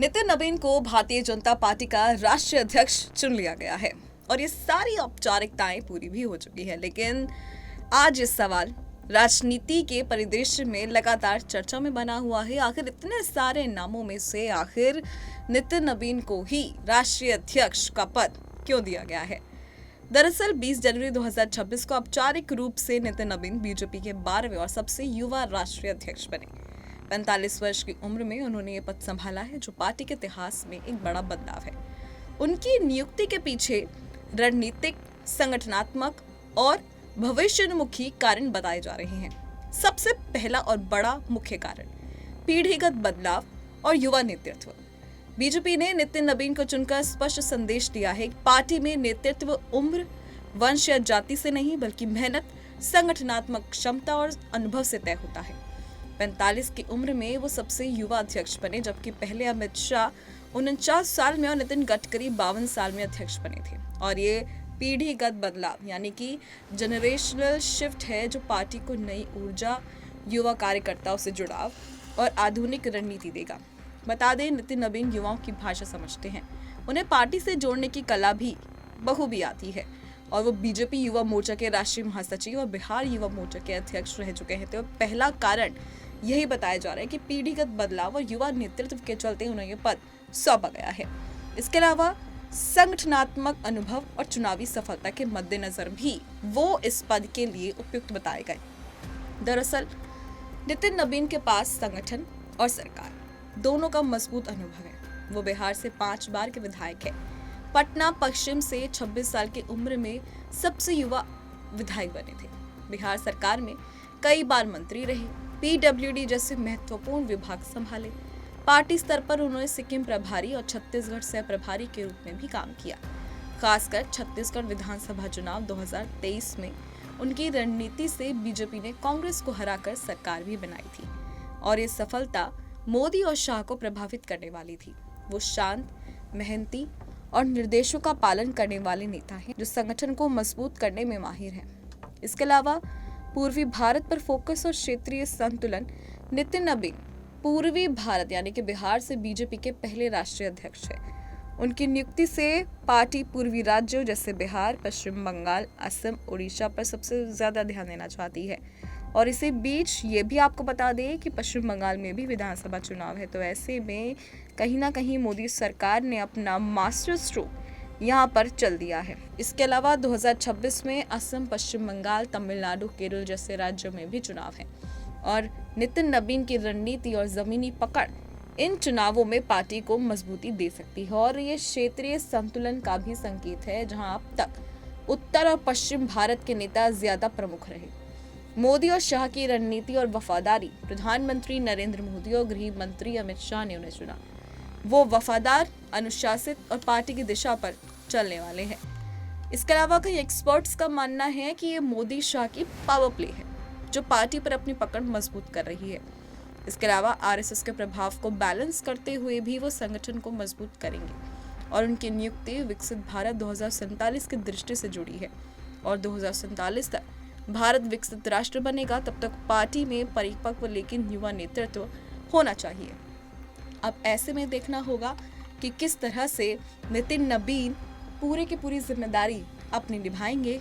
नितिन नवीन को भारतीय जनता पार्टी का राष्ट्रीय अध्यक्ष चुन लिया गया है और ये सारी औपचारिकताएं पूरी भी हो चुकी है। लेकिन आज ये सवाल राजनीति के परिदृश्य में लगातार चर्चा में बना हुआ है। आखिर इतने सारे नामों में से आखिर नितिन नवीन को ही राष्ट्रीय अध्यक्ष का पद क्यों दिया गया है? दरअसल 20 जनवरी 2026 को औपचारिक रूप से नितिन नवीन बीजेपी के 12वें और सबसे युवा राष्ट्रीय अध्यक्ष बने। 45 वर्ष की उम्र में उन्होंने ये पद संभाला है, जो पार्टी के इतिहास में एक बड़ा बदलाव है। उनकी नियुक्ति के पीछे रणनीतिक, संगठनात्मक और भविष्योन्मुखी कारण बताए जा रहे हैं। सबसे पहला और बड़ा मुख्य कारण पीढ़ीगत बदलाव और युवा नेतृत्व। बीजेपी ने नितिन नवीन को चुनकर स्पष्ट संदेश दिया है कि पार्टी में नेतृत्व उम्र, वंश या जाति से नहीं, बल्कि मेहनत, संगठनात्मक क्षमता और अनुभव से तय होता है। 45 की उम्र में वो सबसे युवा अध्यक्ष बने, जबकि पहले अमित शाह 49 साल में और नितिन गडकरी 52 साल में अध्यक्ष बने थे। और ये पीढ़ीगत बदलाव यानी कि जनरेशनल शिफ्ट है, जो पार्टी को नई ऊर्जा, युवा कार्यकर्ताओं से जुड़ाव और आधुनिक रणनीति देगा। बता दें, नितिन नवीन युवाओं की भाषा समझते हैं। उन्हें पार्टी से जोड़ने की कला भी बखूबी आती है और वो बीजेपी युवा मोर्चा के राष्ट्रीय महासचिव और बिहार युवा मोर्चा के अध्यक्ष रह चुके हैं। तो पहला कारण यही बताया जा रहा है कि पीढ़ीगत बदलाव और युवा नेतृत्व के चलते उन्हें ये पद सौंपा गया है। इसके अलावा संगठनात्मक अनुभव और चुनावी सफलता के मद्देनजर भी वो इस पद के लिए उपयुक्त बताए गए। दरअसल नितिन नवीन के पास संगठन और सरकार दोनों का मजबूत अनुभव है। वो बिहार से 5 बार के विधायक है। पटना पश्चिम से 26 साल की उम्र में सबसे युवा विधायक बने थे। बिहार सरकार में कई बार मंत्री रहे, पीडब्ल्यूडी जैसे महत्वपूर्ण विभाग संभाले। पार्टी स्तर पर उन्होंने सिक्किम प्रभारी और छत्तीसगढ़ सह प्रभारी के रूप में भी काम किया। खासकर छत्तीसगढ़ विधानसभा चुनाव 2023 में उनकी रणनीति से बीजेपी ने कांग्रेस को हराकर सरकार भी बनाई थी और ये सफलता मोदी और शाह को प्रभावित करने वाली थी। वो शांत, मेहनती और निर्देशों का पालन करने वाले नेता हैं, जो संगठन को मजबूत करने में माहिर हैं। इसके अलावा पूर्वी भारत पर फोकस और क्षेत्रीय संतुलन। नितिन नवीन पूर्वी भारत यानी कि बिहार से बीजेपी के पहले राष्ट्रीय अध्यक्ष हैं। उनकी नियुक्ति से पार्टी पूर्वी राज्यों जैसे बिहार, पश्चिम बंगाल, असम, उड़ीसा पर सबसे ज्यादा ध्यान देना चाहती है। और इसी बीच ये भी आपको बता दें कि पश्चिम बंगाल में भी विधानसभा चुनाव है। तो ऐसे में कहीं ना कहीं मोदी सरकार ने अपना मास्टर स्ट्रोक यहाँ पर चल दिया है। इसके अलावा 2026 में असम, पश्चिम बंगाल, तमिलनाडु, केरल जैसे राज्यों में भी चुनाव है और नितिन नवीन की रणनीति और जमीनी पकड़ इन चुनावों में पार्टी को मजबूती दे सकती है। और ये क्षेत्रीय संतुलन का भी संकेत है, जहां अब तक उत्तर और पश्चिम भारत के नेता ज्यादा प्रमुख रहे। मोदी और शाह की रणनीति और वफादारी, प्रधानमंत्री नरेंद्र मोदी और गृह मंत्री अमित शाह ने उन्हें चुना। वो वफादार, अनुशासित और पार्टी की दिशा पर चलने वाले हैं। इसके अलावा कई एक्सपर्ट्स का मानना है कि ये मोदी शाह की पावर प्ले है, जो पार्टी पर अपनी पकड़ मजबूत कर रही है। इसके अलावा आरएसएस के प्रभाव को बैलेंस करते हुए भी वो संगठन को मजबूत करेंगे और उनकी नियुक्ति विकसित भारत 2047 की दृष्टि से जुड़ी है और 2047 तक भारत विकसित राष्ट्र बनेगा। तब तक पार्टी में परिपक्व लेकिन युवा नेतृत्व होना चाहिए। अब ऐसे में देखना होगा कि किस तरह से नितिन नवीन पूरी की पूरी जिम्मेदारी अपनी निभाएंगे